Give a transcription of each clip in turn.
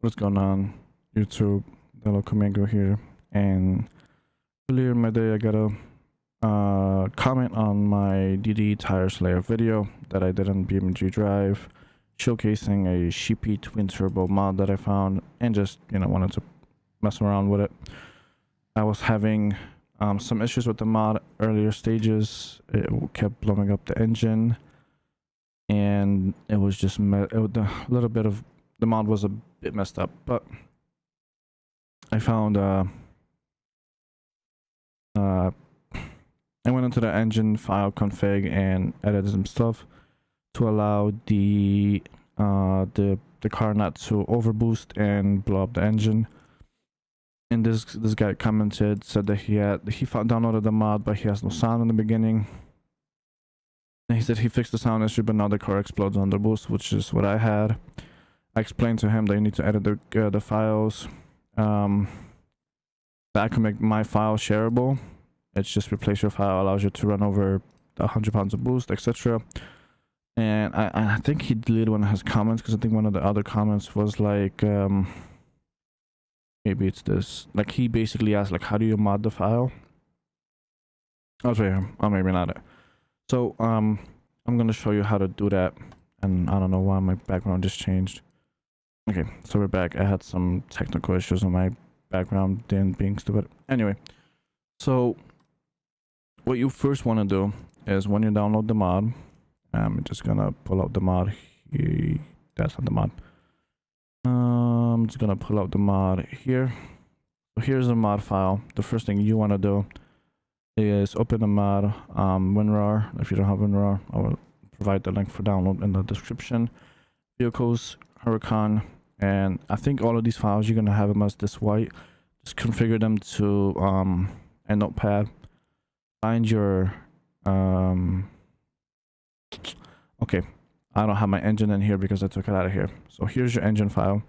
What's going on, YouTube? Hello, Comango here. And earlier in my day, I got a comment on my DD Tire Slayer video that I did on BeamNG Drive, showcasing a Sheepey twin turbo mod that I found, and just wanted to mess around with it. I was having some issues with the mod earlier stages. It kept blowing up the engine, and it was just a little bit of the mod was a bit messed up, but I found I went into the engine file config and edited some stuff to allow the car not to overboost and blow up the engine. And this guy commented, said that he downloaded the mod, but he has no sound in the beginning. And he said he fixed the sound issue, but now the car explodes under boost, which is what I had. I explained to him that you need to edit the files. That I can make my file shareable. It's just replace your file, allows you to run over 100 pounds of boost, etc. And I think he deleted one of his comments, because I think one of the other comments was like, maybe it's this. Like, he basically asked, like, how do you mod the file? Oh, it's right here. Oh, maybe not it. So, I'm gonna show you how to do that. And I don't know why my background just changed. Okay, so we're back. I had some technical issues on my background, then being stupid. Anyway, so what you first want to do is when you download the mod, I'm just gonna pull out the mod. That's not the mod. I'm just gonna pull out the mod here. So here's the mod file. The first thing you want to do is open the mod, WinRAR. If you don't have WinRAR, I will provide the link for download in the description. Vehicles, Huracan. And I think all of these files, you're going to have them as this white. Just configure them to a notepad. Find your... Okay, I don't have my engine in here because I took it out of here. So here's your engine file.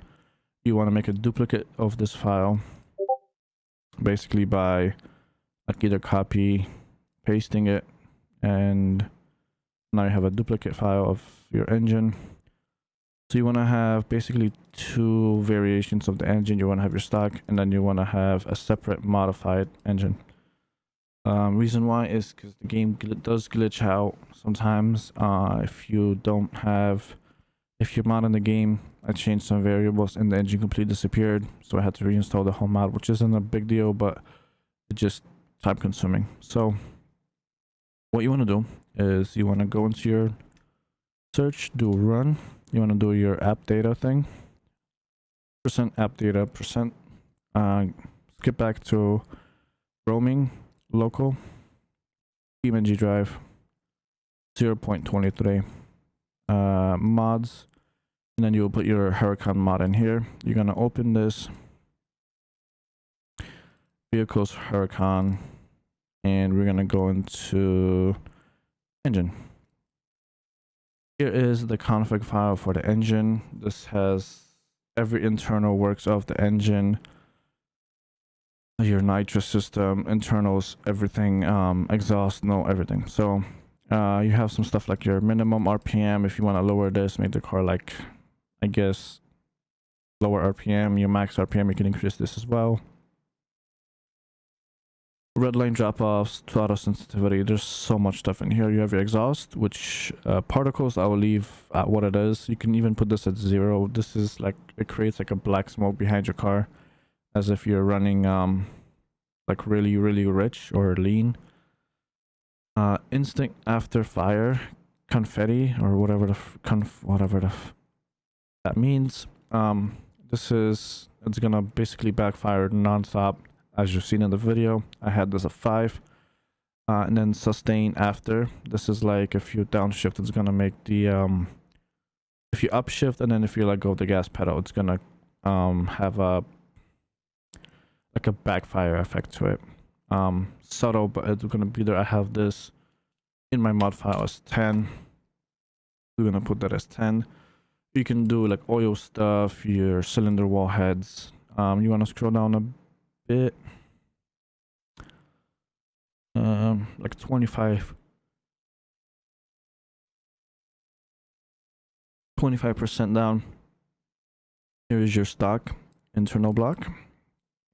You want to make a duplicate of this file. Basically by like either copy, pasting it. And now you have a duplicate file of your engine. So you want to have basically two variations of the engine. You want to have your stock, and then you want to have a separate modified engine. Reason why is because the game does glitch out sometimes. If you're modding the game, I changed some variables and the engine completely disappeared. So I had to reinstall the whole mod, which isn't a big deal, but it's just time consuming. So what you want to do is you want to go into your search, do run. You want to do your app data thing, %app data %, skip back to roaming, local, BeamNG drive, 0.23, mods, and then you'll put your Huracan mod in here. You're going to open this, vehicles, Huracan, and we're going to go into engine. Here is the config file for the engine. This has every internal works of the engine, your nitrous system, internals, everything, exhaust, everything. So you have some stuff like your minimum RPM. If you want to lower this, make the car like, I guess, lower RPM. Your max RPM, you can increase this as well. Red line drop-offs, throttle sensitivity. There's so much stuff in here. You have your exhaust, which particles I will leave at what it is. You can even put this at 0. This is like, it creates like a black smoke behind your car, as if you're running like really rich or lean. Instant after fire confetti, or whatever that means. It's gonna basically backfire non-stop. As you've seen in the video, I had this at 5, and then sustain after. This is like if you downshift, it's gonna make the if you upshift, and then if you let go of the gas pedal, it's gonna have a like a backfire effect to it. Subtle, but it's gonna be there. I have this in my mod file as 10. We're gonna put that as 10. You can do like oil stuff, your cylinder wall heads. You want to scroll down a bit, like 25% down. Here is your stock internal block,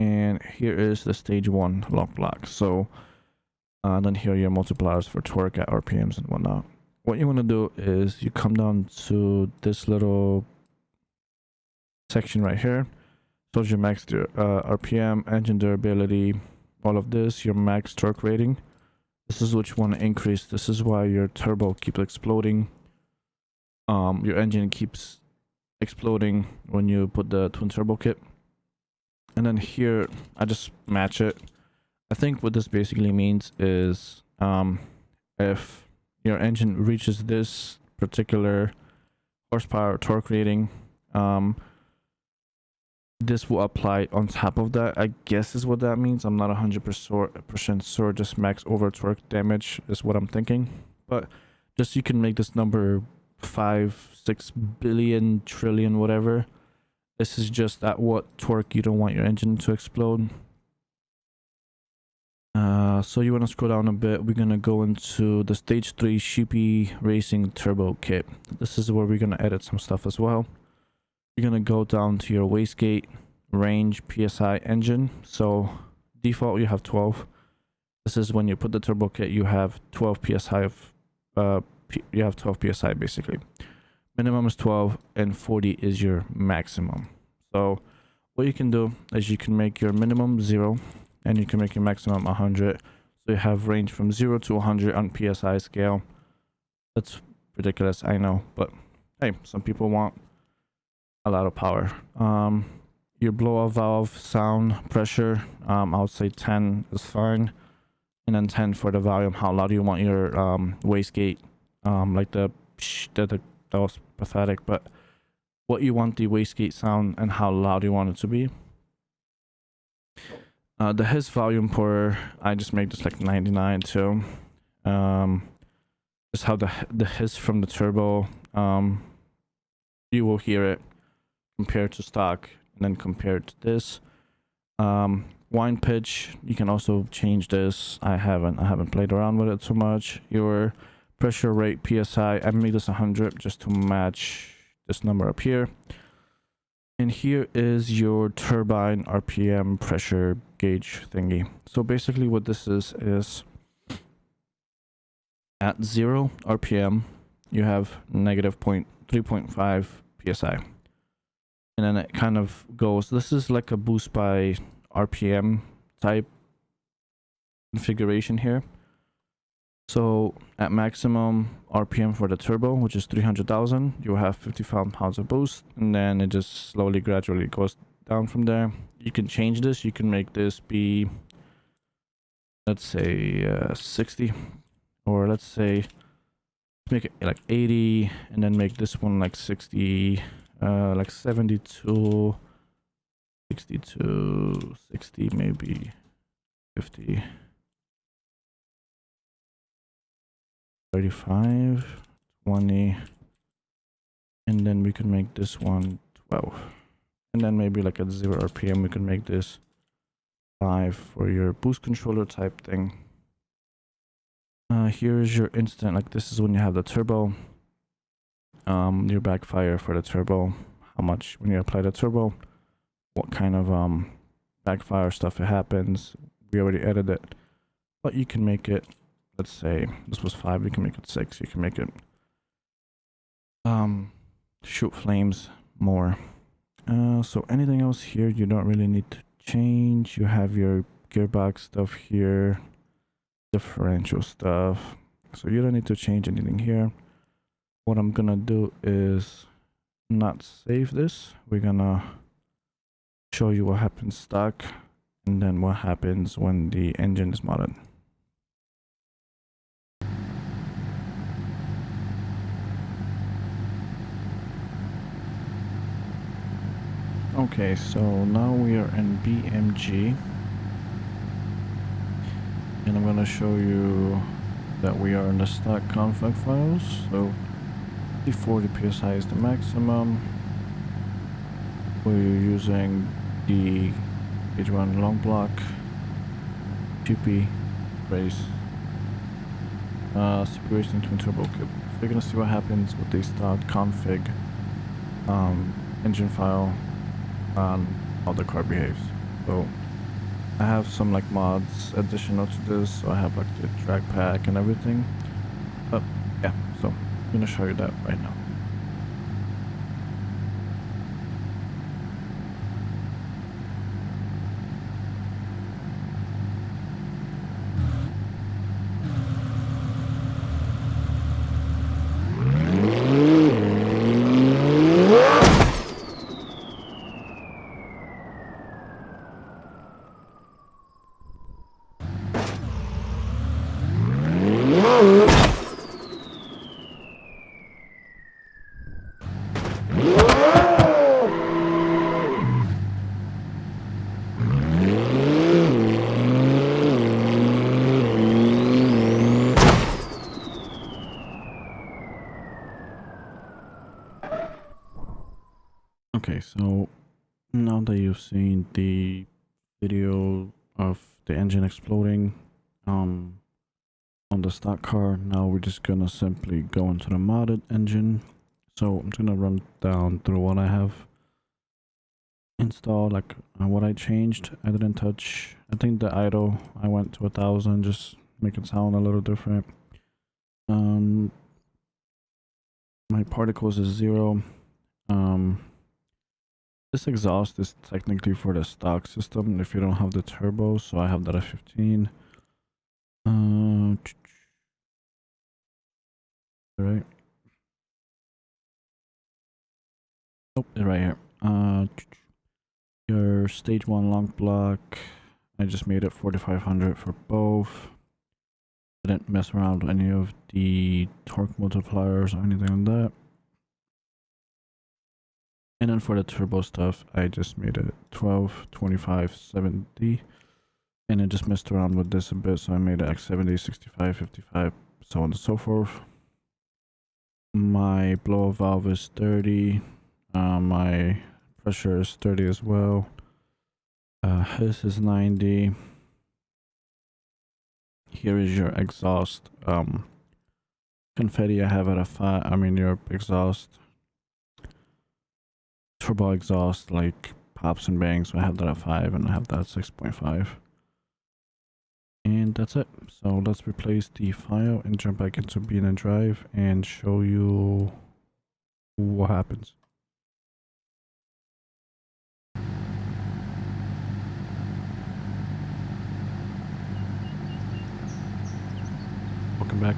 and here is the stage 1 lock block. So then here are your multipliers for torque at RPMs and whatnot. What you want to do is you come down to this little section right here. Shows your max RPM, engine durability, all of this, your max torque rating. This is what you want to increase. This is why your turbo keeps exploding. Your engine keeps exploding when you put the twin turbo kit. And then here I just match it. I think what this basically means is if your engine reaches this particular horsepower torque rating, this will apply on top of that, I guess is what that means. I'm not 100% sure. Just max over torque damage is what I'm thinking, but just you can make this number 5, 6 billion, trillion, whatever. This is just at what torque you don't want your engine to explode. So you want to scroll down a bit. We're going to go into the stage 3 Sheepey racing turbo kit. This is where we're going to edit some stuff as well. You're going to go down to your wastegate, range, PSI, engine. So default you have 12. This is when you put the turbo kit, you have 12 PSI of you have 12 PSI basically. Minimum is 12 and 40 is your maximum. So what you can do is you can make your minimum 0 and you can make your maximum 100. So you have range from 0 to 100 on PSI scale. That's ridiculous, I know, but hey, some people want a lot of power. Your blow-off valve sound pressure, I would say 10 is fine, and then 10 for the volume. How loud you want your wastegate, like that was pathetic, but what you want the wastegate sound and how loud you want it to be. The hiss volume for, I just make this like 99 too. Just how the hiss from the turbo, you will hear it compared to stock, and then compared to this. Whine pitch, you can also change this. I haven't played around with it too much. Your pressure rate, PSI, I made this 100 just to match this number up here. And here is your turbine RPM pressure gauge thingy. So basically what this is at 0 RPM, you have negative 3.5 PSI. And then it kind of goes, this is like a boost by RPM type configuration here. So at maximum RPM for the turbo, which is 300,000, you have 55 pounds of boost, and then it just slowly, gradually goes down from there. You can change this. You can make this be, let's say 60, or let's say make it like 80, and then make this one like 60, like 72, 62, 60, maybe 50. 35, 20, and then we can make this one 12, and then maybe like at 0 RPM we can make this 5 for your boost controller type thing. Here is your instant, like this is when you have the turbo, your backfire for the turbo, how much when you apply the turbo, what kind of backfire stuff it happens. We already edited it, but you can make it, let's say this was 5, you can make it 6, you can make it shoot flames more. So anything else here you don't really need to change. You have your gearbox stuff here, differential stuff, so you don't need to change anything here. What I'm gonna do is not save this. We're gonna show you what happens stock and then what happens when the engine is modded. Okay, so now we are in BeamNG, and I'm going to show you that we are in the stock config files. So 40 PSI is the maximum. We're using the H1 long block, Sheepey race, Super Racing twin turbo kit. We're going to see what happens with the stock config engine file on how the car behaves. So I have some like mods additional to this, so I have like the drag pack and everything. But yeah, so I'm gonna show you that right now. Okay, so now that you've seen the video of the engine exploding on the stock car, now we're just gonna simply go into the modded engine. So I'm just gonna run down through what I have installed, like what I changed. I didn't touch, I think the idle I went to 1,000, just make it sound a little different. My particles is 0. This exhaust is technically for the stock system if you don't have the turbo, so I have that at 15. Right. Oh, it's right here. Your stage 1 long block, I just made it 4500 for both. Didn't mess around with any of the torque multipliers or anything like that. And then for the turbo stuff, I just made it 12, 25, 70. And I just messed around with this a bit, so I made it like 70, 65, 55, so on and so forth. My blow valve is 30. My pressure is 30 as well. His is 90. Here is your exhaust. Confetti I have at a 5. I mean your exhaust. Turbo exhaust like pops and bangs, so I have that at 5 and I have that at 6.5. And that's it. So let's replace the file and jump back into BeamNG Drive and show you what happens. Welcome back.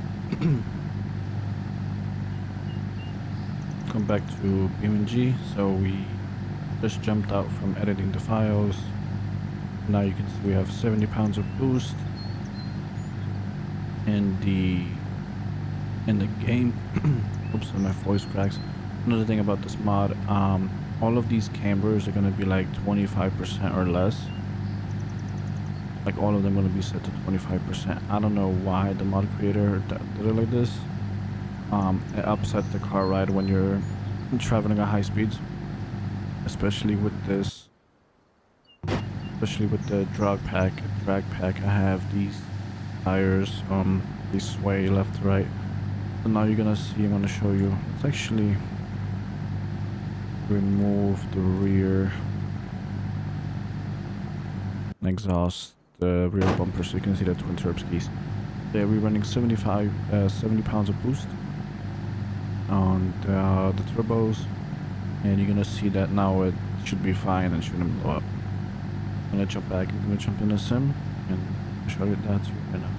Come back to BeamNG. So we just jumped out from editing the files. Now you can see we have 70 pounds of boost in the game. Oops, my voice cracks. Another thing about this mod, all of these cambers are gonna be like 25% or less. Like all of them gonna be set to 25%. I don't know why the mod creator did it like this. It upsets the car ride when you're traveling at high speeds, especially with this, especially with the drag pack. I have these tires, they sway left to right. So now you're gonna see, I'm gonna show you. Let's actually remove the rear exhaust, the rear bumper, so you can see the twin turbo keys. There we're running 70 pounds of boost on the turbos, and you're gonna see that now it should be fine and shouldn't blow up. I'm gonna jump back, I'm gonna jump in the sim and show you that right now.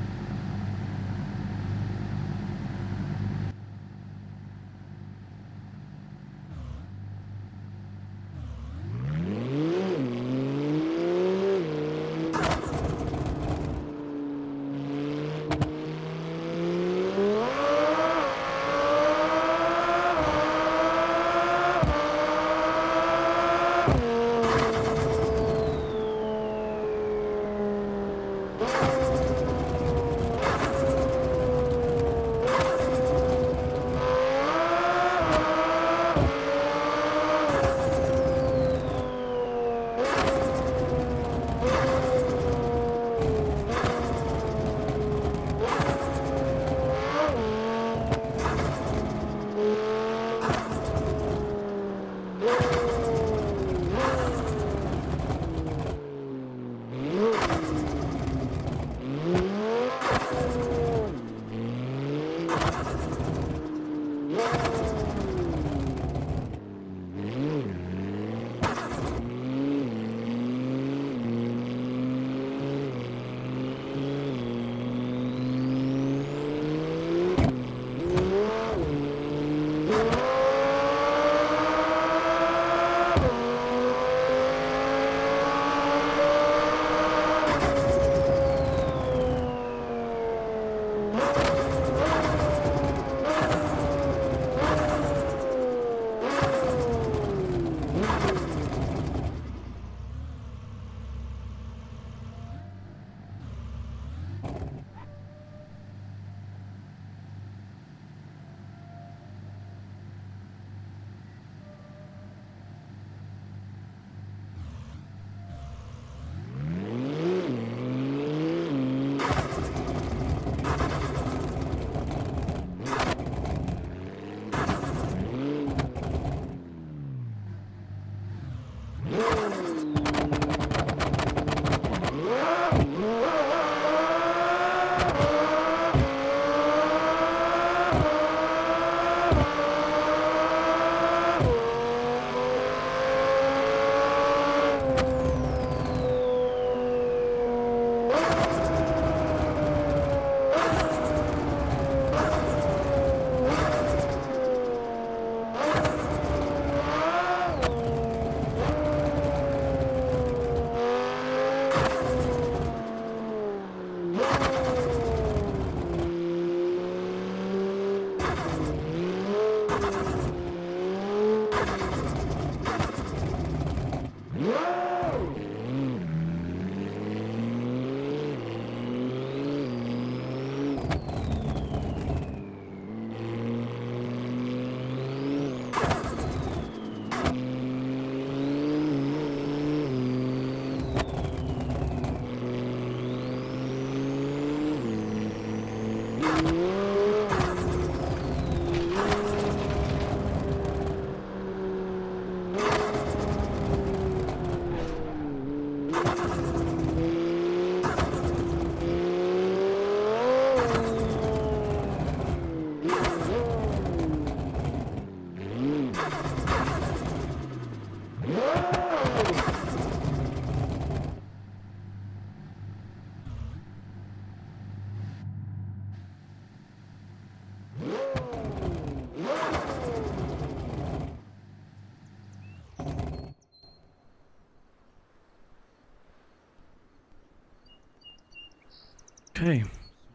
Okay,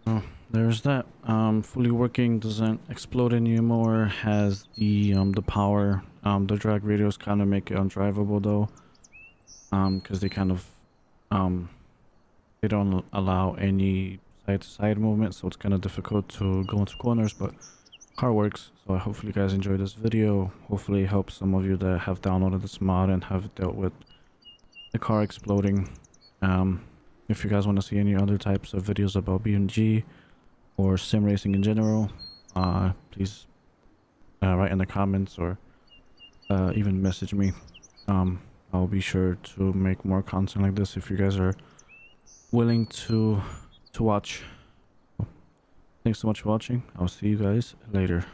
so there's that. Fully working, doesn't explode anymore, has the power. The drag radios kind of make it undrivable though, because they kind of they don't allow any side to side movement, so it's kind of difficult to go into corners, but car works. So hopefully you guys enjoyed this video. Hopefully it helps some of you that have downloaded this mod and have dealt with the car exploding. If you guys want to see any other types of videos about BeamNG or sim racing in general, please write in the comments or even message me. I'll be sure to make more content like this if you guys are willing to watch. Thanks so much for watching. I'll see you guys later.